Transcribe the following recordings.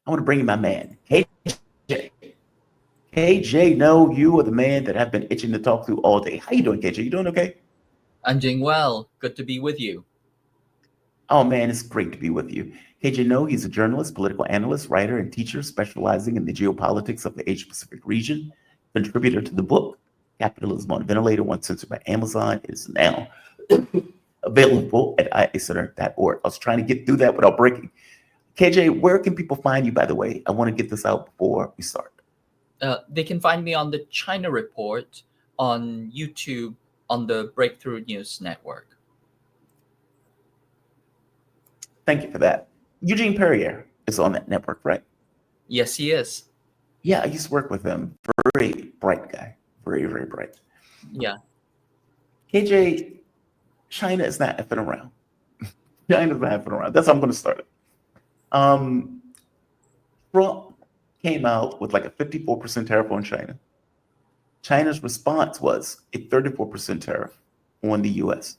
I want to bring in my man, KJ. KJ, no, you are the man that I've been itching to talk to all day. How you doing, KJ? You doing okay? I'm doing well. Good to be with you. Oh man, it's great to be with you. KJ, no, he's a journalist, political analyst, writer, and teacher specializing in the geopolitics of the Asia Pacific region. Contributor to the book Capitalism on Ventilator, once censored by Amazon, is now available at iacenter.org. I was trying to get through that without breaking. KJ, where can people find you, by the way? I want to get this out before we start. They can find me on the China Report on YouTube on the Breakthrough News Network. Thank you for that. Eugene Perrier is on that network, right? Yes, he is. Yeah, I used to work with him. Very bright guy. Very, very bright. Yeah. KJ, China is not effing around. China's not effing around. That's how I'm going to start it. Um, Trump came out with like a 54% tariff on China. China's response was a 34% tariff on the US.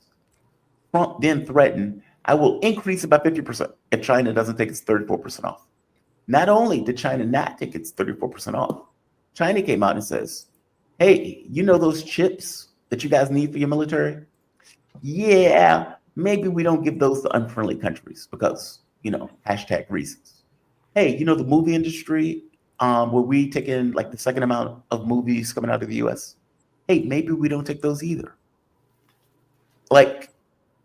Trump then threatened, I will increase it by 50% if China doesn't take its 34% off. Not only did China not take its 34% off, China came out and says, hey, you know those chips that you guys need for your military? Yeah, maybe we don't give those to unfriendly countries because, hashtag reasons. Hey, the movie industry, where we take in like the second amount of movies coming out of the US? Hey, maybe we don't take those either. Like,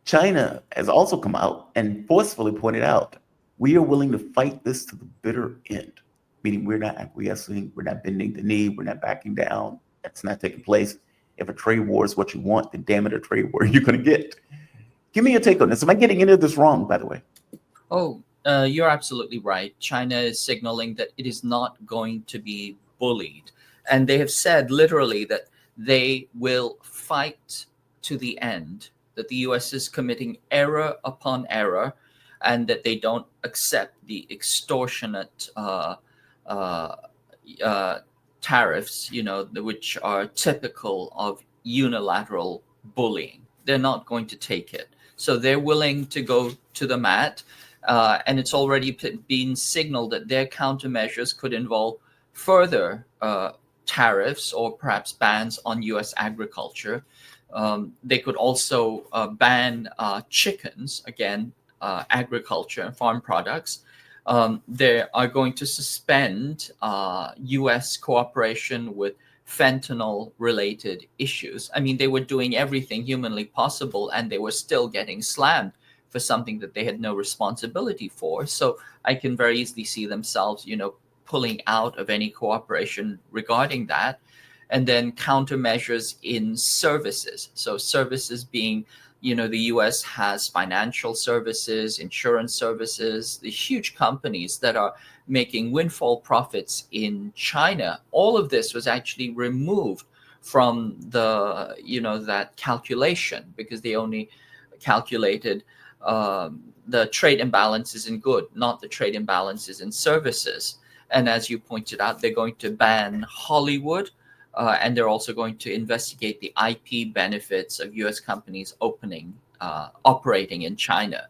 China has also come out and forcefully pointed out we are willing to fight this to the bitter end, meaning we're not acquiescing, we're not bending the knee, we're not backing down. That's not taking place. If a trade war is what you want, then damn it, a trade war you're going to get. Give me your take on this. Am I getting any of this wrong, by the way? Oh, you're absolutely right. China is signaling that it is not going to be bullied. And they have said literally that they will fight to the end, that the US is committing error upon error, and that they don't accept the extortionate uh, tariffs, which are typical of unilateral bullying. They're not going to take it. So they're willing to go to the mat. And it's already been signaled that their countermeasures could involve further tariffs or perhaps bans on US agriculture. They could also ban chickens, again, agriculture and farm products. They are going to suspend US cooperation with fentanyl related issues. I mean, they were doing everything humanly possible and they were still getting slammed for something that they had no responsibility for. So I can very easily see themselves, pulling out of any cooperation regarding that. And then countermeasures in services. So services being, the US has financial services, insurance services, the huge companies that are making windfall profits in China. All of this was actually removed from that calculation because they only calculated the trade imbalances in good, not the trade imbalances in services. And as you pointed out, they're going to ban Hollywood, and they're also going to investigate the IP benefits of U.S. companies operating in China.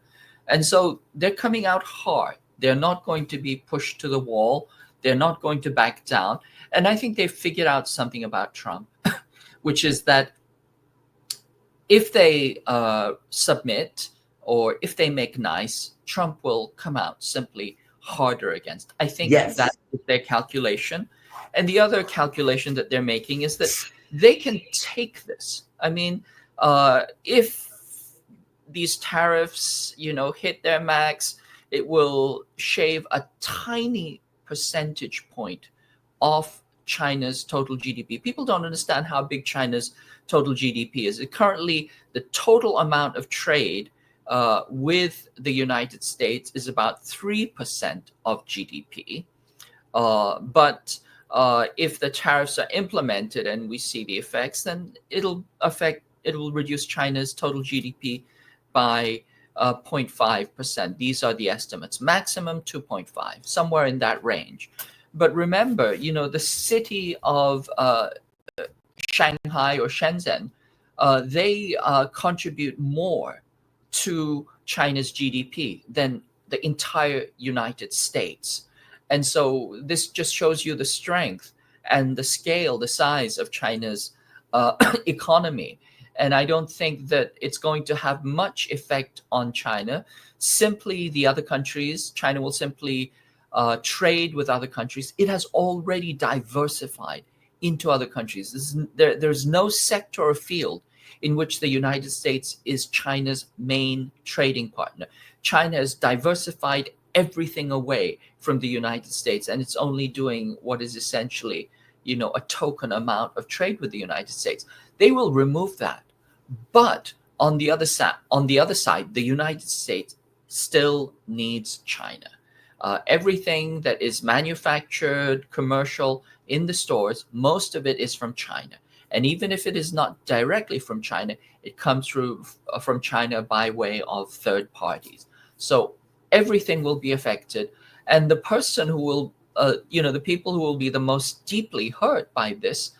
And so they're coming out hard. They're not going to be pushed to the wall. They're not going to back down. And I think they've figured out something about Trump, which is that if they submit or if they make nice, Trump will come out simply harder against. I think Yes. that is their calculation. And the other calculation that they're making is that they can take this. I mean, if these tariffs, hit their max, it will shave a tiny percentage point off China's total GDP. People don't understand how big China's total GDP is. Currently, the total amount of trade with the United States is about 3% of GDP. But if the tariffs are implemented and we see the effects, then it will reduce China's total GDP by 0.5%. These are the estimates, maximum 2.5, somewhere in that range. But remember, the city of Shanghai or Shenzhen, they contribute more to China's GDP than the entire United States. And so this just shows you the strength and the scale, the size of China's economy. And I don't think that it's going to have much effect on China. Simply, the other countries, China will simply trade with other countries. It has already diversified into other countries. There's no sector or field in which the United States is China's main trading partner. China has diversified everything away from the United States, and it's only doing what is essentially, a token amount of trade with the United States. They will remove that, but on the other side, the United States still needs China. Everything that is manufactured, commercial in the stores, most of it is from China. And even if it is not directly from China, it comes from China by way of third parties. So everything will be affected. And the person who will, the people who will be the most deeply hurt by this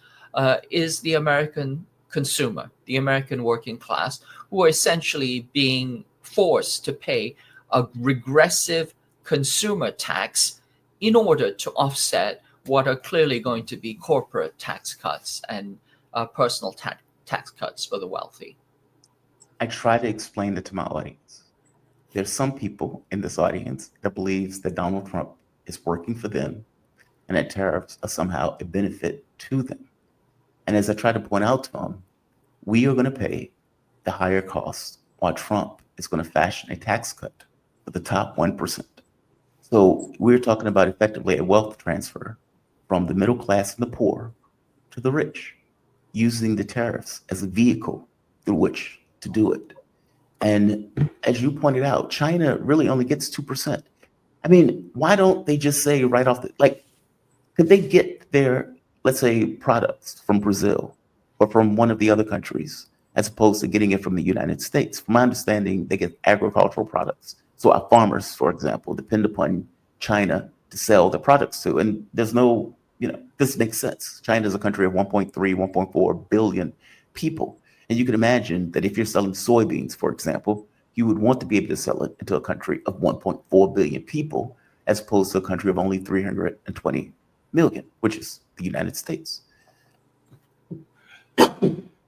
is the American consumer, the American working class, who are essentially being forced to pay a regressive consumer tax in order to offset what are clearly going to be corporate tax cuts and personal tax cuts for the wealthy. I try to explain it to my audience. There's some people in this audience that believes that Donald Trump is working for them and that tariffs are somehow a benefit to them. And as I try to point out to them, we are going to pay the higher costs while Trump is going to fashion a tax cut for the top 1%. So we're talking about effectively a wealth transfer from the middle class and the poor to the rich, using the tariffs as a vehicle through which to do it. And as you pointed out, China really only gets 2%. I mean, why don't they just say right off could they get their, let's say, products from Brazil or from one of the other countries as opposed to getting it from the United States? From my understanding, they get agricultural products. So our farmers, for example, depend upon China to sell their products to. And there's no, this makes sense. China is a country of 1.3, 1.4 billion people. And you can imagine that if you're selling soybeans, for example, you would want to be able to sell it into a country of 1.4 billion people, as opposed to a country of only 320 million, which is the United States.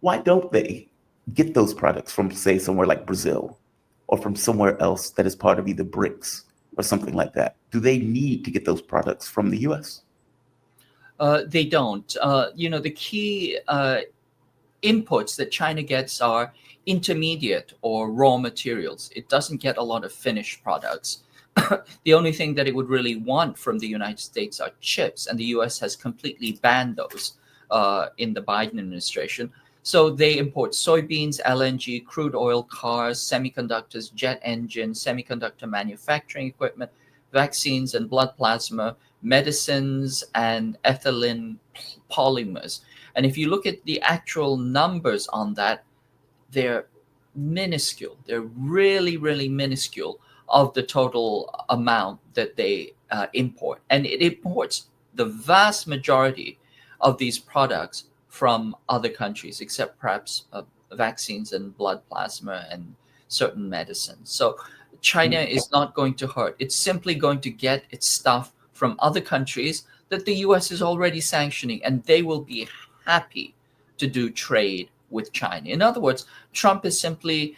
Why don't they get those products from, say, somewhere like Brazil or from somewhere else that is part of either BRICS or something like that? Do they need to get those products from the US? They don't. The key inputs that China gets are intermediate or raw materials. It doesn't get a lot of finished products. The only thing that it would really want from the United States are chips, and the US has completely banned those in the Biden administration. So they import soybeans, LNG, crude oil, cars, semiconductors, jet engines, semiconductor manufacturing equipment, vaccines and blood plasma, medicines, and ethylene polymers. And if you look at the actual numbers on that, they're minuscule. They're really, really minuscule of the total amount that they import. And it imports the vast majority of these products from other countries, except perhaps vaccines and blood plasma and certain medicines. So China is not going to hurt. It's simply going to get its stuff from other countries that the US is already sanctioning, and they will be happy to do trade with China. In other words, Trump has simply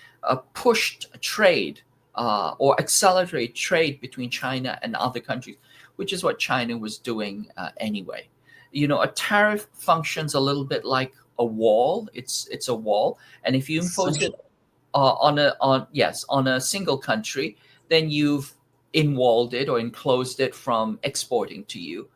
pushed trade or accelerate trade between China and other countries, which is what China was doing anyway. A tariff functions a little bit like a wall. It's a wall, and if you impose it on a single country, then you've in-walled it or enclosed it from exporting to you.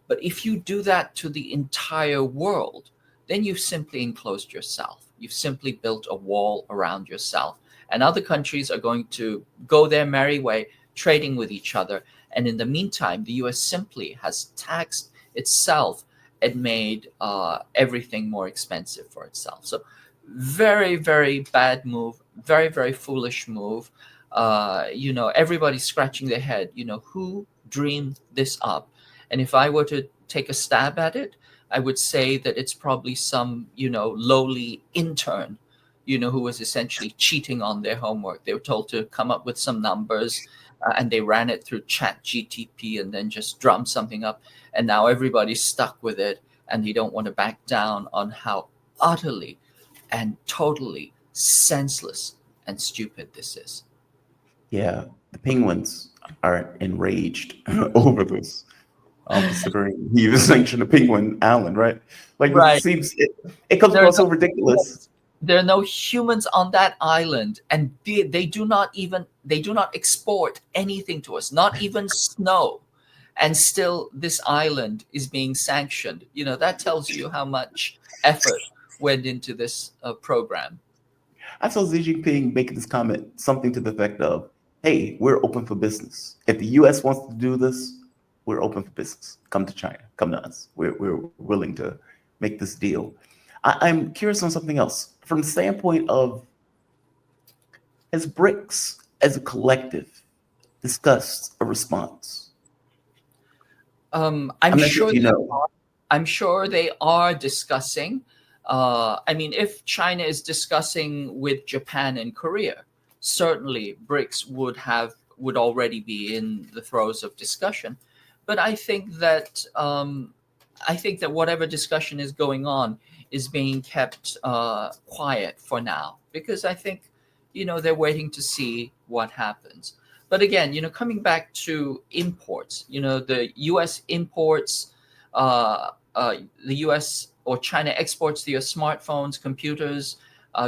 But if you do that to the entire world, then you've simply enclosed yourself. You've simply built a wall around yourself. And other countries are going to go their merry way, trading with each other. And in the meantime, the US simply has taxed itself and made everything more expensive for itself. So very, very bad move, very, very foolish move. Everybody's scratching their head, who dreamed this up? And if I were to take a stab at it, I would say that it's probably some, lowly intern, who was essentially cheating on their homework. They were told to come up with some numbers and they ran it through Chat GTP and then just drummed something up, and now everybody's stuck with it, and they don't want to back down on how utterly and totally senseless and stupid this is. Yeah, the penguins are enraged over this. Considering he even sanctioned a penguin island, right? Like Right. it comes There are across so no ridiculous. there are no humans on that island, and they do not export anything to us, not even snow, and still this island is being sanctioned. That tells you how much effort went into this program. I saw Xi Jinping making this comment, something to the effect of, "Hey, we're open for business. If the U.S. wants to do this, we're open for business. Come to China. Come to us. We're willing to make this deal." I'm curious on something else. From the standpoint of, has BRICS as a collective discussed a response? I'm I'm not sure sure if you they know. I'm sure they are discussing. I mean, if China is discussing with Japan and Korea, certainly BRICS would already be in the throes of discussion. But I think that whatever discussion is going on is being kept quiet for now, because I think they're waiting to see what happens. But again, coming back to imports, the U.S. imports, the U.S. or China exports to your smartphones, computers,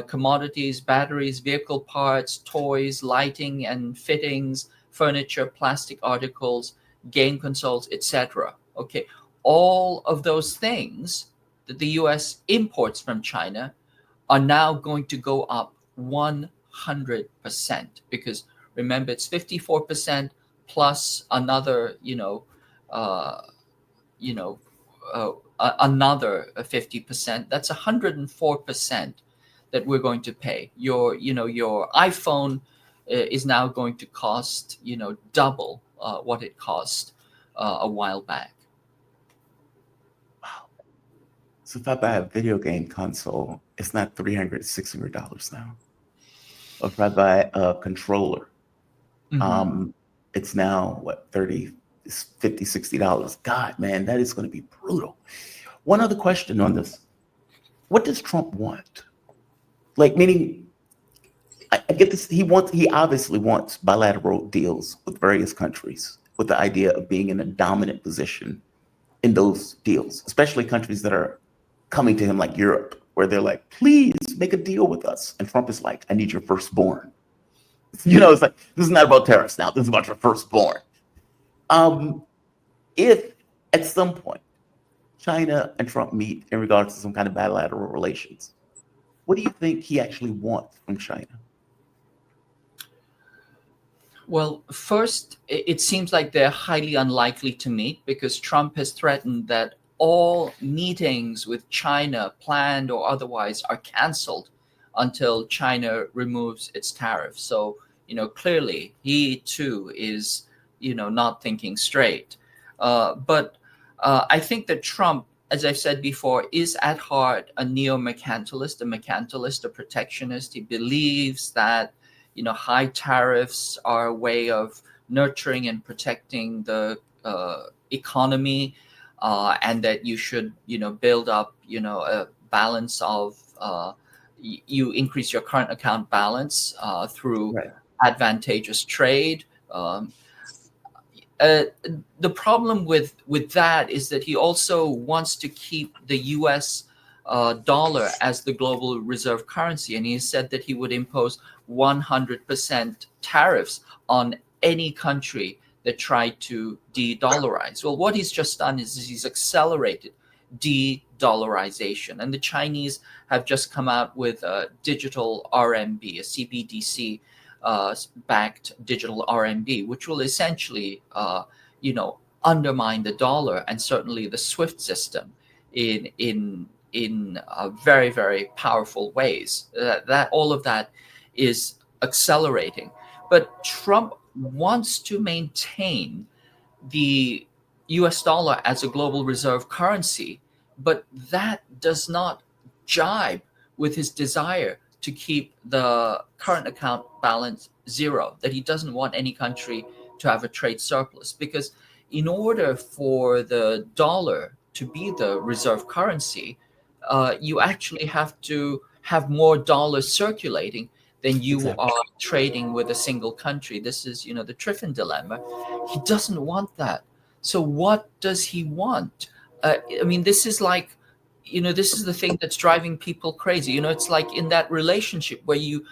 commodities, batteries, vehicle parts, toys, lighting and fittings, furniture, plastic articles, game consoles, etc. Okay, all of those things that the U.S. imports from China are now going to go up 100%, because remember, it's 54% plus another, uh, you know, another 50%. That's 104% that we're going to pay. Your iPhone is now going to cost, double what it cost a while back. Wow. So if I buy a video game console, it's not $300, $600 now. Or if I buy a controller, Hmm. um, it's now what, 30, 50, $60. God, man, that is going to be brutal. One other question on this. What does Trump want? Like, meaning, I get this. He obviously wants bilateral deals with various countries with the idea of being in a dominant position in those deals, especially countries that are coming to him like Europe, where they're like, please make a deal with us. And Trump is like, I need your firstborn. It's like, this is not about tariffs now. This is about your firstborn. Um, if at some point China and Trump meet in regards to some kind of bilateral relations, what do you think he actually wants from China? Well, first, it seems like they're highly unlikely to meet, because Trump has threatened that all meetings with China, planned or otherwise, are canceled until China removes its tariffs. So, clearly he too is, not thinking straight. But I think that Trump, as I've said before, is at heart a neo-mercantilist, a protectionist. He believes that high tariffs are a way of nurturing and protecting the economy, and that you should build up a balance of you increase your current account balance through Right. advantageous trade. Uh, the problem with that is that he also wants to keep the U.S. Dollar as the global reserve currency, and he said that he would impose 100% tariffs on any country that tried to de-dollarize. Well, what he's just done is he's accelerated de-dollarization, and the Chinese have just come out with a digital RMB, a CBDC backed digital RMB, which will essentially, undermine the dollar and certainly the SWIFT system in very, very powerful ways. That all of that is accelerating, but Trump wants to maintain the US dollar as a global reserve currency, but that does not jibe with his desire to keep the current account balance zero, that he doesn't want any country to have a trade surplus, because in order for the dollar to be the reserve currency, you actually have to have more dollars circulating than you Exactly. are trading with a single country. This is, the Triffin dilemma. He doesn't want that. So what does he want? I mean, this is like, this is the thing that's driving people crazy. It's like in that relationship where you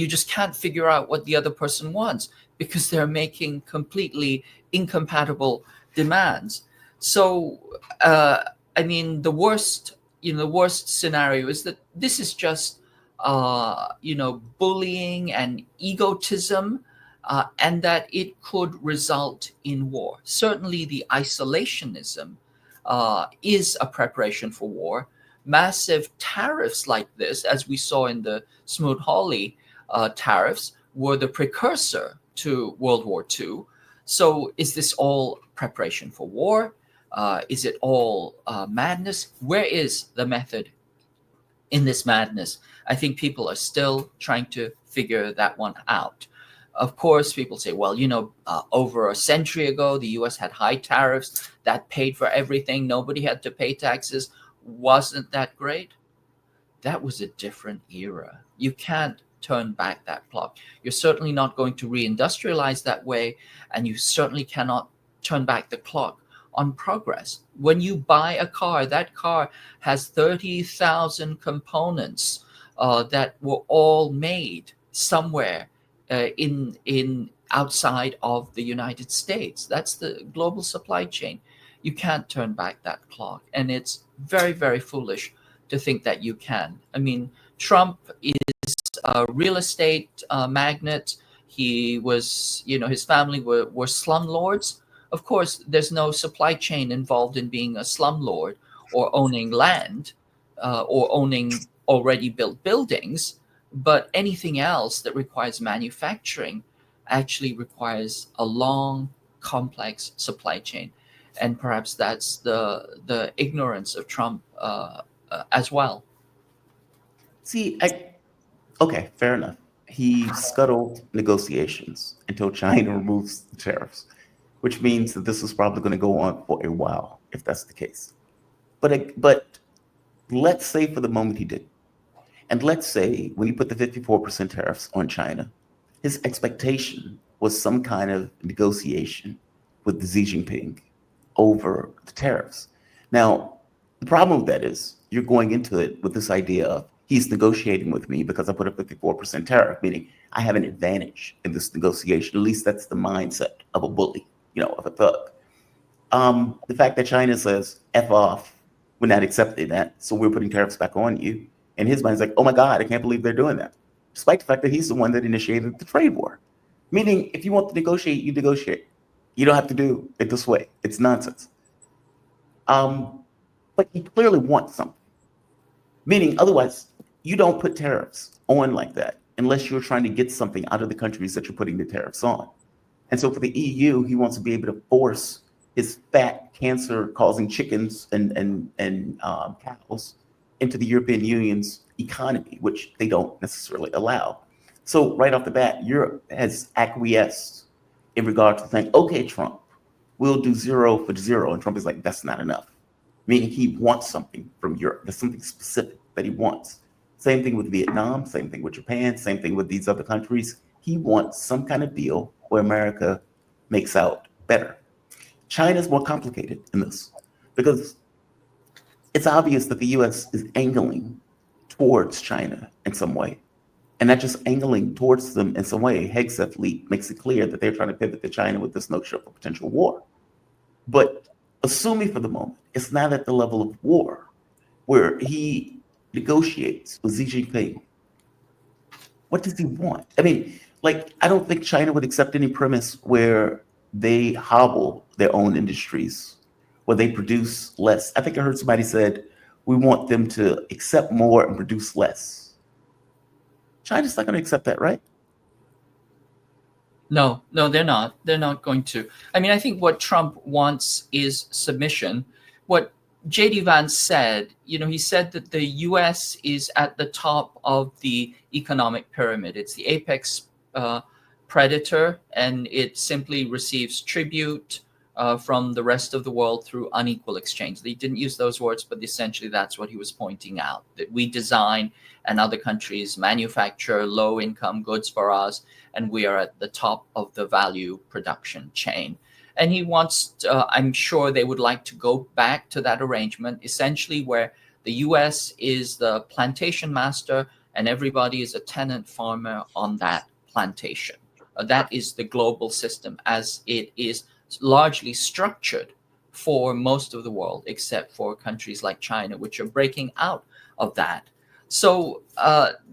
just can't figure out what the other person wants because they're making completely incompatible demands. So, I mean, the worst scenario is that this is just, bullying and egotism, and that it could result in war. Certainly, the isolationism is a preparation for war. Massive tariffs like this, as we saw in the Smoot-Hawley tariffs, were the precursor to World War II. So, is this all preparation for war? Is it all madness? Where is the method in this madness? I think people are still trying to figure that one out. Of course, people say, well, over a century ago, the US had high tariffs that paid for everything. Nobody had to pay taxes. Wasn't that great? That was a different era. You can't turn back that clock. You're certainly not going to reindustrialize that way, and you certainly cannot turn back the clock on progress. When you buy a car, that car has 30,000 components that were all made somewhere in outside of the United States. That's the global supply chain. You can't turn back that clock, and it's very, very foolish to think that you can. I mean, Trump is a real estate magnate. He was, his family were slumlords. Of course, there's no supply chain involved in being a slumlord or owning land or owning already built buildings. But anything else that requires manufacturing actually requires a long, complex supply chain. And perhaps that's the ignorance of Trump as well. See, okay, fair enough. He scuttled negotiations until China removes the tariffs, which means that this is probably going to go on for a while if that's the case. But let's say for the moment he did. And let's say when he put the 54% tariffs on China, his expectation was some kind of negotiation with Xi Jinping over the tariffs. Now, the problem with that is you're going into it with this idea of he's negotiating with me because I put a 54% tariff, meaning I have an advantage in this negotiation. At least that's the mindset of a bully, of a thug. The fact that China says, F off, we're not accepting that, so we're putting tariffs back on you. And his mind's like, oh my God, I can't believe they're doing that. Despite the fact that he's the one that initiated the trade war. Meaning, if you want to negotiate, you negotiate. You don't have to do it this way. It's nonsense. But he clearly wants something. Meaning, otherwise, you don't put tariffs on like that unless you're trying to get something out of the countries that you're putting the tariffs on. And so for the EU, he wants to be able to force his fat, cancer-causing chickens and cows into the European Union's economy, which they don't necessarily allow. So right off the bat, Europe has acquiesced in regard to saying, okay, Trump, we'll do 0 for 0. And Trump is like, that's not enough. Meaning he wants something from Europe. There's something specific that he wants. Same thing with Vietnam, same thing with Japan, same thing with these other countries. He wants some kind of deal where America makes out better. China's more complicated in this because it's obvious that the US is angling towards China in some way. And not just angling towards them in some way. Hegseth Leak makes it clear that they're trying to pivot to China with this notion of a potential war. But assuming for the moment, it's not at the level of war where he negotiates with Xi Jinping. What does he want? I mean, I don't think China would accept any premise where they hobble their own industries, where they produce less. I think I heard somebody said, we want them to accept more and produce less. China's not going to accept that, right? No, they're not. They're not going to. I mean, I think what Trump wants is submission. What J.D. Vance said, he said that the U.S. is at the top of the economic pyramid. It's the apex predator, and it simply receives tribute from the rest of the world through unequal exchange. They didn't use those words, but essentially that's what he was pointing out, that we design and other countries manufacture low income goods for us, and we are at the top of the value production chain. And he wants, I'm sure they would like to go back to that arrangement, essentially where the US is the plantation master and everybody is a tenant farmer on that plantation. That is the global system as it is largely structured for most of the world, except for countries like China, which are breaking out of that. So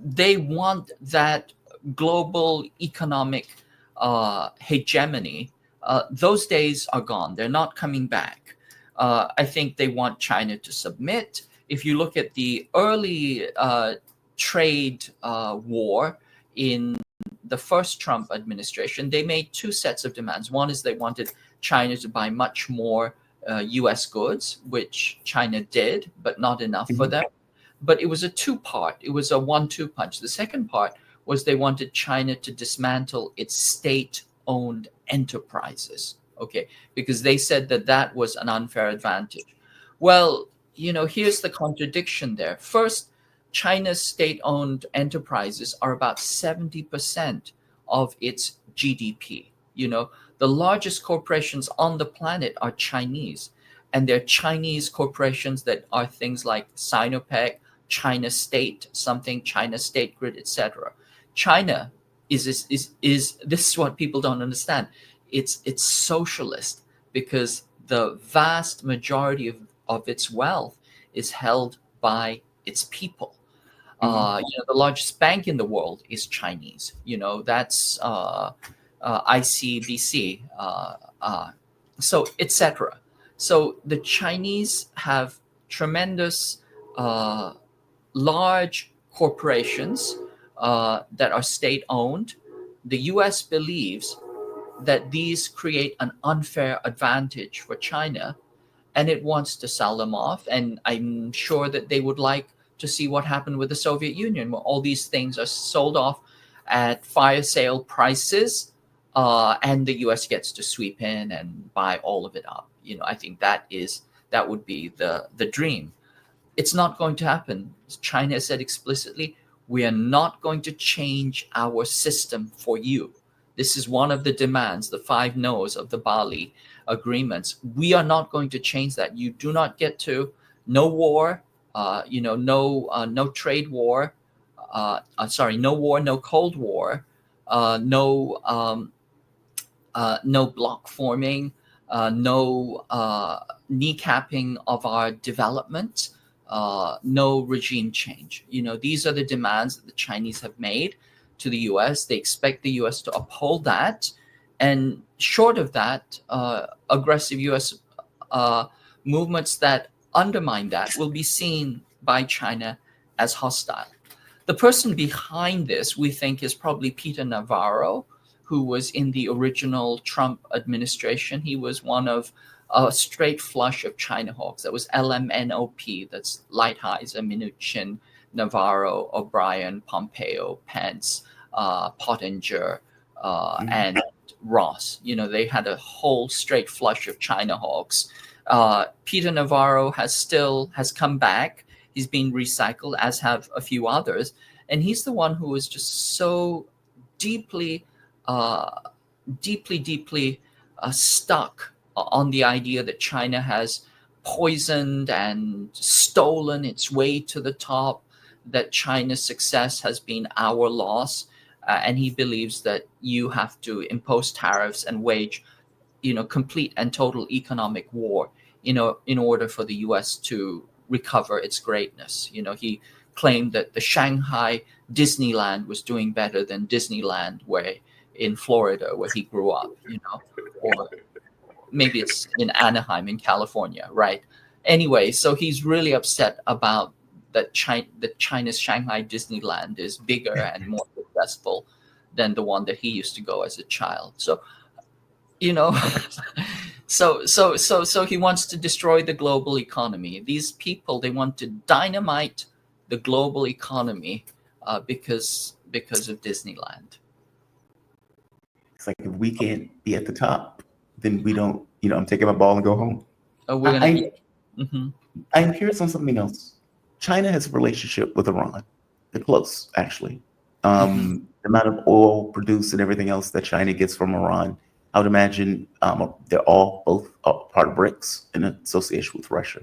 they want that global economic hegemony. Those days are gone. They're not coming back. I think they want China to submit. If you look at the early trade war in the first Trump administration, they made two sets of demands. One is they wanted China to buy much more US goods, which China did, but not enough for them. But it was a two-part. It was a 1-2 punch. The second part was they wanted China to dismantle its state-owned enterprises, okay, because they said that that was an unfair advantage. Well, here's the contradiction there. First, China's state-owned enterprises are about 70% of its GDP. The largest corporations on the planet are Chinese, and they're Chinese corporations that are things like Sinopec, China State something, China State Grid, etc. China is this is what people don't understand. It's socialist because the vast majority of its wealth is held by its people. The largest bank in the world is Chinese. That's ICBC, so etc. So the Chinese have tremendous large corporations that are state-owned. The U.S. believes that these create an unfair advantage for China, and it wants to sell them off. And I'm sure that they would like to see what happened with the Soviet Union, where all these things are sold off at fire sale prices, and the U.S. gets to sweep in and buy all of it up. I think that would be the dream. It's not going to happen. China said explicitly, we are not going to change our system for you. This is one of the demands, the 5 no's of the Bali agreements. We are not going to change that. You do not get to. No war, no trade war, no war, no Cold War, no block forming, no kneecapping of our development, no regime change. These are the demands that the Chinese have made to the US. They expect the US to uphold that. And short of that, aggressive US movements that undermine that will be seen by China as hostile. The person behind this, we think, is probably Peter Navarro, who was in the original Trump administration. He was one of a straight flush of China hawks. That was LMNOP. That's Lighthizer, Mnuchin, Navarro, O'Brien, Pompeo, Pence, Pottinger, and Ross. They had a whole straight flush of China hawks. Peter Navarro has come back. He's been recycled, as have a few others. And he's the one who is just so deeply stuck on the idea that China has poisoned and stolen its way to the top, that China's success has been our loss. And he believes that you have to impose tariffs and wage, complete and total economic war, in order for the US to recover its greatness. He claimed that the Shanghai Disneyland was doing better than Disneyland in Florida, where he grew up, or maybe it's in Anaheim in California, right? Anyway, so he's really upset about that China's Shanghai Disneyland is bigger and more successful than the one that he used to go as a child. So, so he wants to destroy the global economy. These people, they want to dynamite the global economy because of Disneyland. It's like if we can't be at the top, then we don't. I'm taking my ball and go home. We're gonna. I, Mhm. I'm curious on something else. China has a relationship with Iran. They're close, actually. Mhm. The amount of oil produced and everything else that China gets from Iran, I would imagine they're all both part of BRICS in association with Russia.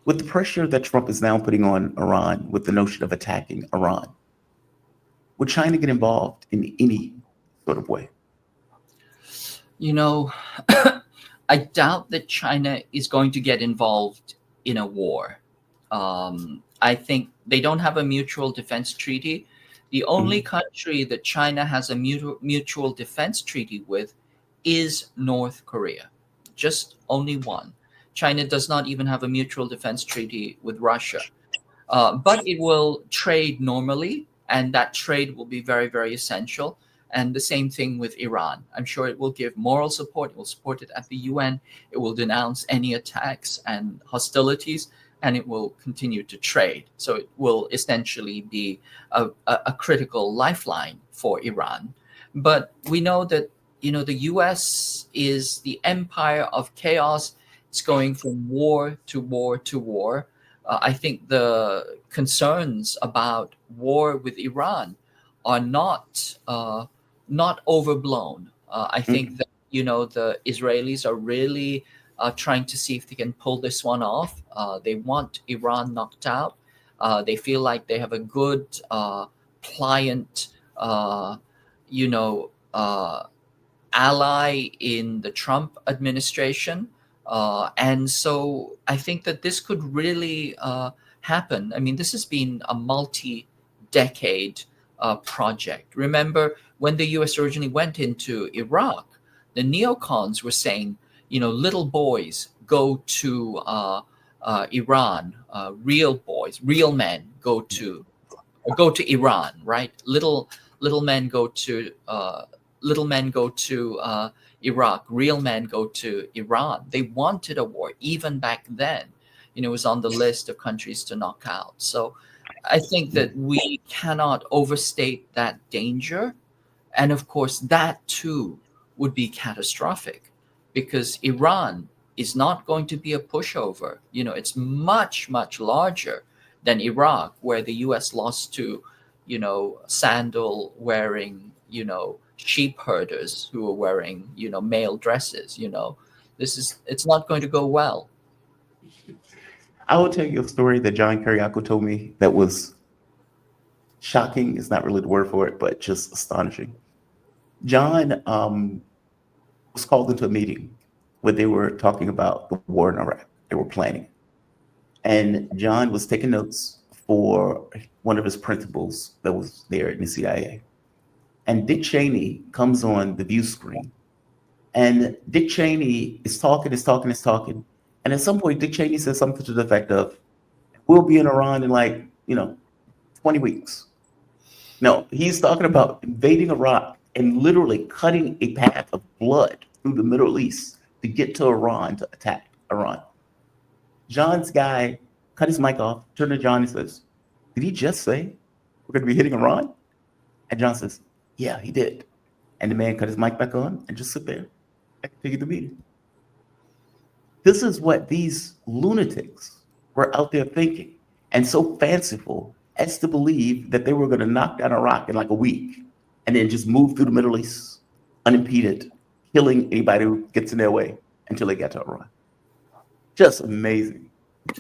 With the pressure that Trump is now putting on Iran with the notion of attacking Iran, would China get involved in any sort of way? You know, I doubt that China is going to get involved in a war. I think they don't have a mutual defense treaty. The only Mhm. country that China has a mutual defense treaty with is North Korea. Just only one. China does not even have a mutual defense treaty with Russia. But it will trade normally, and that trade will be very, very essential. And the same thing with Iran. I'm sure it will give moral support. It will support it at the UN. It will denounce any attacks and hostilities, and it will continue to trade. So it will essentially be a critical lifeline for Iran. But we know that the U.S. is the empire of chaos. It's going from war to war to war. I think the concerns about war with Iran are not overblown. I think Mhm. that the Israelis are really trying to see if they can pull this one off. They want Iran knocked out. They feel like they have a good, pliant, you know, ally in the Trump administration. And so I think that this could really happen. I mean, this has been a multi decade project. Remember, when the US originally went into Iraq, the neocons were saying, little boys go to Iran, real boys, real men go to Iran, right? Little men go to Iraq. Real men go to Iran. They wanted a war even back then. It was on the list of countries to knock out. So I think that we cannot overstate that danger, and of course that too would be catastrophic, because Iran is not going to be a pushover. It's much, much larger than Iraq, where the US lost to, sandal wearing, sheep herders who were wearing, male dresses. It's not going to go well. I will tell you a story that John Kiriakou told me that was shocking. Is not really the word for it, but just astonishing. John was called into a meeting where they were talking about the war in Iraq. They were planning, and John was taking notes for one of his principals that was there in the CIA. And Dick Cheney comes on the view screen, and Dick Cheney is talking, is talking, is talking, and at some point, Dick Cheney says something to the effect of, "We'll be in Iran in like 20 weeks." No, he's talking about invading Iraq and literally cutting a path of blood through the Middle East to get to Iran to attack Iran. John's guy cut his mic off, turned to John and says, "Did he just say we're going to be hitting Iran?" And John says, "Yeah, he did." And the man cut his mic back on and just sit there and continue the meeting. This is what these lunatics were out there thinking, and so fanciful as to believe that they were going to knock down Iraq in like a week and then just move through the Middle East unimpeded, killing anybody who gets in their way until they get to Iran. Just amazing.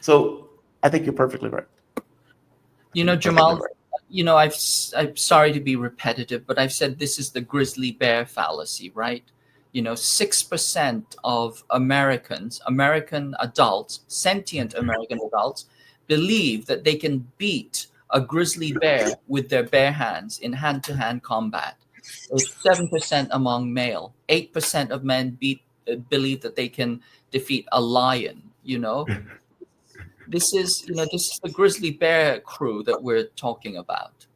So I think you're perfectly right. I think you're perfectly Jamal, right. I'm sorry to be repetitive, but I've said this is the grizzly bear fallacy, right? 6% of American adults, sentient American adults, believe that they can beat a grizzly bear with their bare hands in hand-to-hand combat. It's 7% among male. 8% of men believe that they can defeat a lion. This is the grizzly bear crew that we're talking about.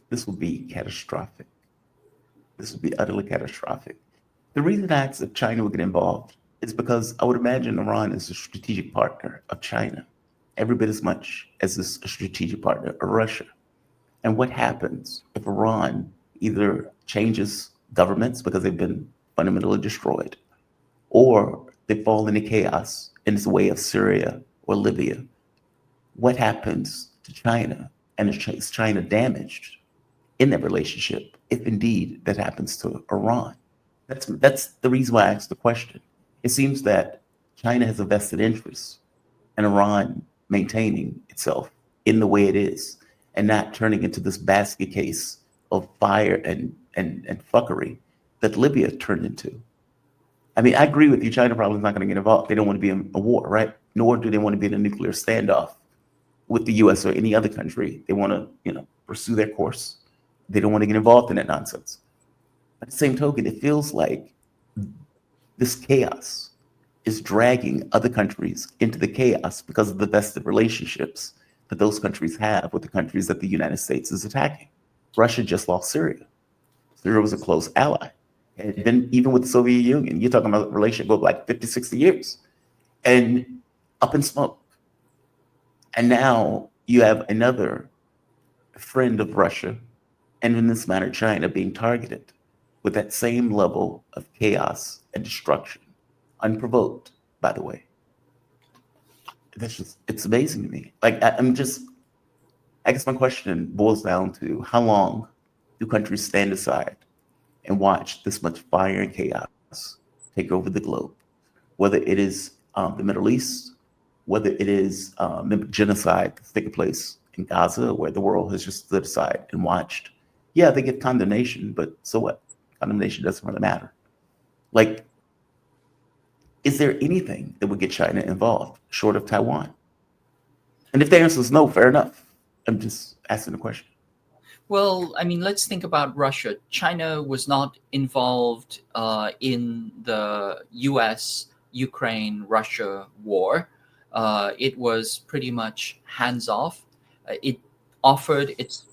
This will be catastrophic. This would be utterly catastrophic. The reason I asked if China would get involved is because I would imagine Iran is a strategic partner of China, every bit as much as it's a strategic partner of Russia. And what happens if Iran, either changes governments because they've been fundamentally destroyed, or they fall into chaos in the way of Syria or Libya. What happens to China? And is China damaged in that relationship if indeed that happens to Iran? That's the reason why I asked the question. It seems that China has a vested interest in Iran maintaining itself in the way it is and not turning into this basket case of fire and fuckery that Libya turned into. I mean, I agree with you. China probably is not going to get involved. They don't want to be in a war, right? Nor do they want to be in a nuclear standoff with the U.S. or any other country. They want to, pursue their course. They don't want to get involved in that nonsense. At the same token, it feels like this chaos is dragging other countries into the chaos because of the vested relationships that those countries have with the countries that the United States is attacking. Russia just lost Syria. Syria was a close ally. And then even with the Soviet Union, you're talking about a relationship go like 50, 60 years and up in smoke. And now you have another friend of Russia, and in this matter, China, being targeted with that same level of chaos and destruction, unprovoked, by the way. It's amazing to me. Like, I guess my question boils down to how long do countries stand aside and watch this much fire and chaos take over the globe? Whether it is the Middle East, whether it is genocide that's taking place in Gaza, where the world has just stood aside and watched. Yeah, they get condemnation, but so what? Condemnation doesn't really matter. Like, is there anything that would get China involved short of Taiwan? And if the answer is no, fair enough. I'm just asking the question. Well, I mean, let's think about Russia. China was not involved in the US Ukraine Russia war. It was pretty much hands off. It offered its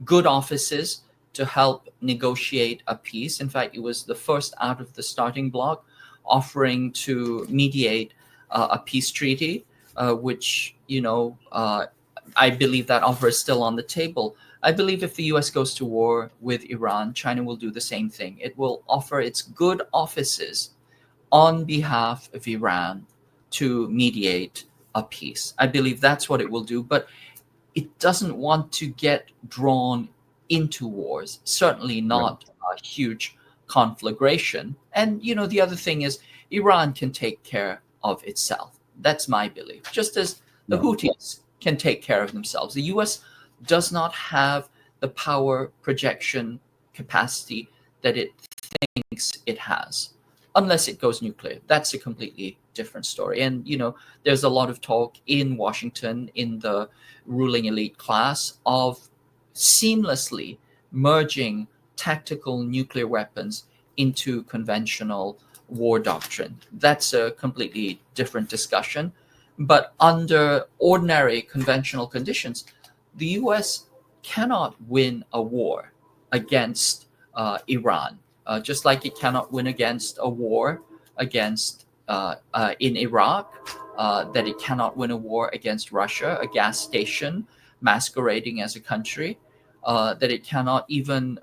good offices to help negotiate a peace. In fact, it was the first out of the starting block, offering to mediate a peace treaty, which, I believe that offer is still on the table. I believe if the US goes to war with Iran, China will do the same thing. It will offer its good offices on behalf of Iran to mediate a peace. I believe that's what it will do, but it doesn't want to get drawn into wars, certainly not a huge conflagration. And, the other thing is Iran can take care of itself. That's my belief. Just as the Houthis can take care of themselves. The US does not have the power projection capacity that it thinks it has, unless it goes nuclear. That's a completely different story. And, there's a lot of talk in Washington, in the ruling elite class, of seamlessly merging tactical nuclear weapons into conventional war doctrine. That's a completely different discussion. But under ordinary conventional conditions, the US cannot win a war against Iran, just like it cannot win against a war against in Iraq, that it cannot win a war against Russia, a gas station masquerading as a country, that it cannot even,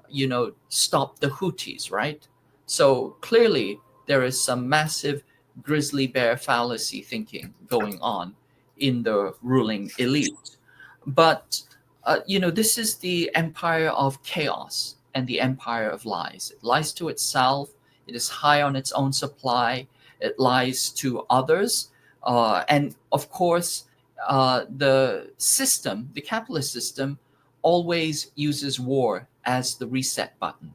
stop the Houthis, right? So clearly there is some massive grizzly bear fallacy thinking going on in the ruling elite. But, this is the empire of chaos and the empire of lies. It lies to itself. It is high on its own supply. It lies to others. And of course, the system, the capitalist system, always uses war as the reset button.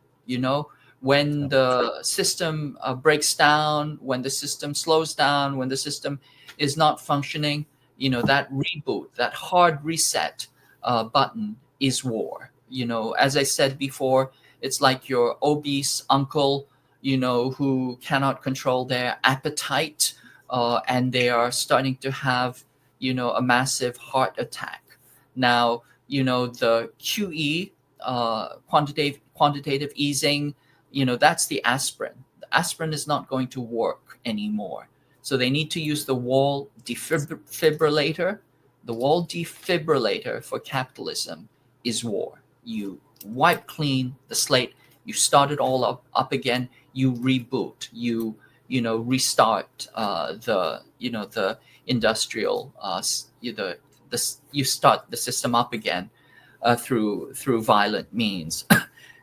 When the system breaks down, when the system slows down, when the system is not functioning, that reboot, that hard reset button is war. As I said before, it's like your obese uncle, who cannot control their appetite, and they are starting to have, a massive heart attack. Now, the QE, quantitative easing, that's the aspirin. The aspirin is not going to work anymore. So they need to use the wall defibrillator. The wall defibrillator for capitalism is war. You wipe clean the slate, you start it all up again, you reboot, you restart the industrial you start the system up again through violent means.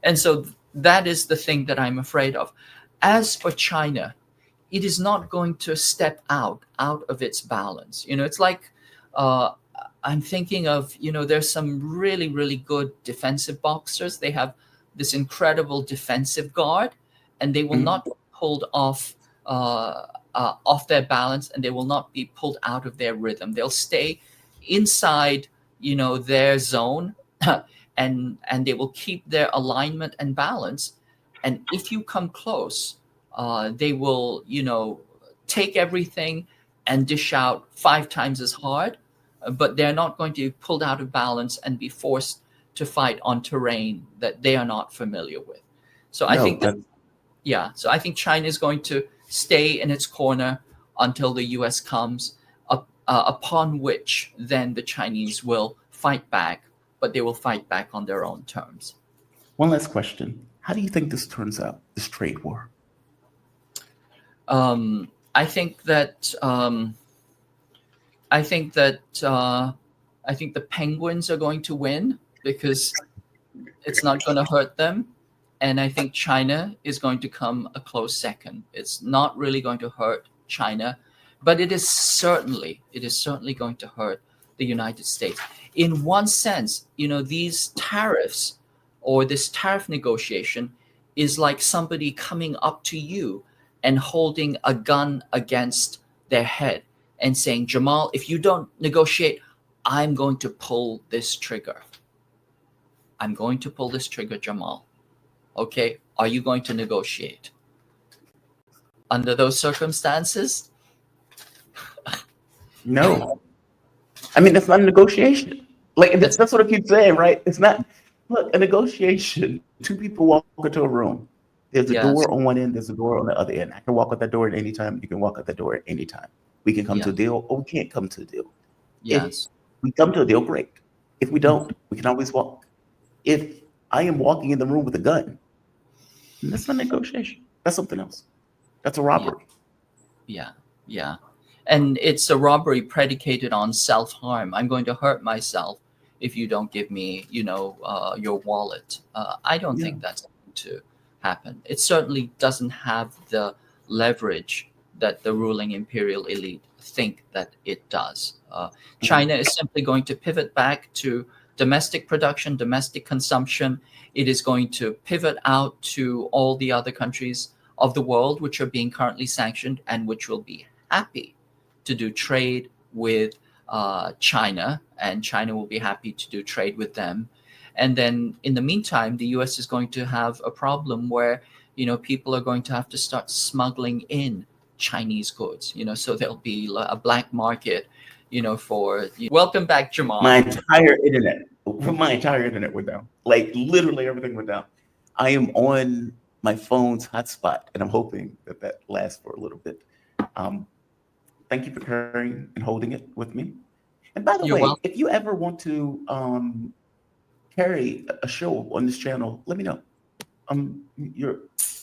And so that is the thing that I'm afraid of. As for China, it is not going to step out of its balance. It's like, I'm thinking of, there's some really, really good defensive boxers. They have this incredible defensive guard, and they will not be pulled off their balance, and they will not be pulled out of their rhythm. They'll stay inside, their zone, and they will keep their alignment and balance. And if you come close, they will, take everything and dish out 5 times as hard, but they're not going to be pulled out of balance and be forced to fight on terrain that they are not familiar with. So I think so I think China is going to stay in its corner until the US comes, upon which then the Chinese will fight back, but they will fight back on their own terms. One last question. How do you think this turns out, this trade war? I think that the penguins are going to win because it's not going to hurt them, and I think China is going to come a close second. It's not really going to hurt China, but it is certainly going to hurt the United States. In one sense, these tariffs or this tariff negotiation is like somebody coming up to you and holding a gun against their head and saying, Jamal, if you don't negotiate, I'm going to pull this trigger. I'm going to pull this trigger, Jamal. Okay, are you going to negotiate? Under those circumstances? No. I mean, that's not a negotiation. Like, that's what I keep saying, right? It's not, look, a negotiation. 2 people walk into a room. There's a door on one end, there's a door on the other end. I can walk out that door at any time. You can walk out that door at any time. We can come to a deal, or we can't come to a deal. Yes. If we come to a deal, great. If we don't, we can always walk. If I am walking in the room with a gun, that's not negotiation. That's something else. That's a robbery. Yeah. And it's a robbery predicated on self-harm. I'm going to hurt myself if you don't give me, your wallet. I don't think that's going to happen. It certainly doesn't have the leverage that the ruling imperial elite think that it does. China is simply going to pivot back to domestic production, domestic consumption. It is going to pivot out to all the other countries of the world which are being currently sanctioned and which will be happy to do trade with China, and China will be happy to do trade with them. And then in the meantime, the US is going to have a problem where, people are going to have to start smuggling in Chinese goods, so there'll be a black market, for welcome back, Jamal. My entire internet went down. Like, literally everything went down. I am on my phone's hotspot, and I'm hoping that lasts for a little bit. Thank you for carrying and holding it with me. And by the way, if you ever want to carry a show on this channel, let me know. You're,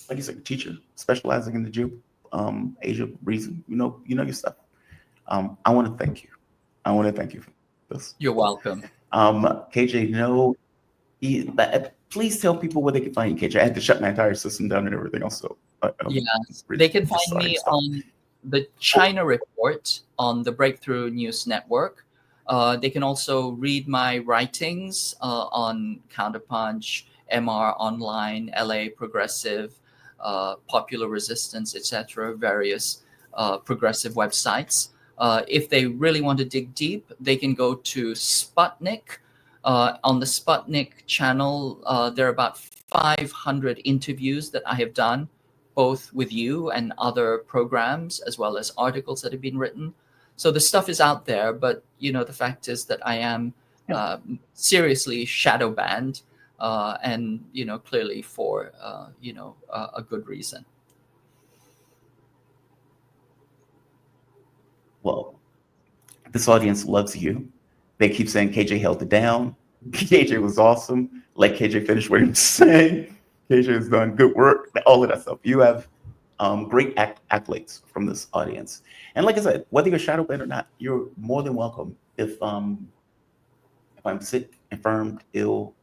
like you said, a teacher specializing in the Jew, Asia region. You know your stuff. I want to thank you. For this. You're welcome. KJ, please tell people where they can find you, KJ. I had to shut my entire system down and everything else. So they can find me on the China Report on the Breakthrough News Network. They can also read my writings on Counterpunch, MR Online, LA Progressive, Popular Resistance, etc., various progressive websites. If they really want to dig deep, they can go to Sputnik. On the Sputnik channel, there are about 500 interviews that I have done, both with you and other programs, as well as articles that have been written. So the stuff is out there, but the fact is that I am seriously shadow banned, and clearly for a good reason. Well, this audience loves you. They keep saying KJ held it down. KJ was awesome. Let KJ finish what he was saying. KJ has done good work. All of that stuff. You have great accolades from this audience. And like I said, whether you're shadow banned or not, you're more than welcome. If I'm sick, infirmed, ill,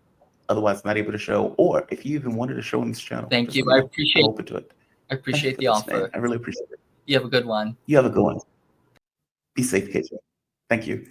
otherwise not able to show, or if you even wanted to show on this channel, Thank just you. let me I know. I'm appreciate open to it. I Thank you appreciate for the this, man. offer. I really appreciate it. You have a good one. You have a good one. Be safe, KJ. Thank you.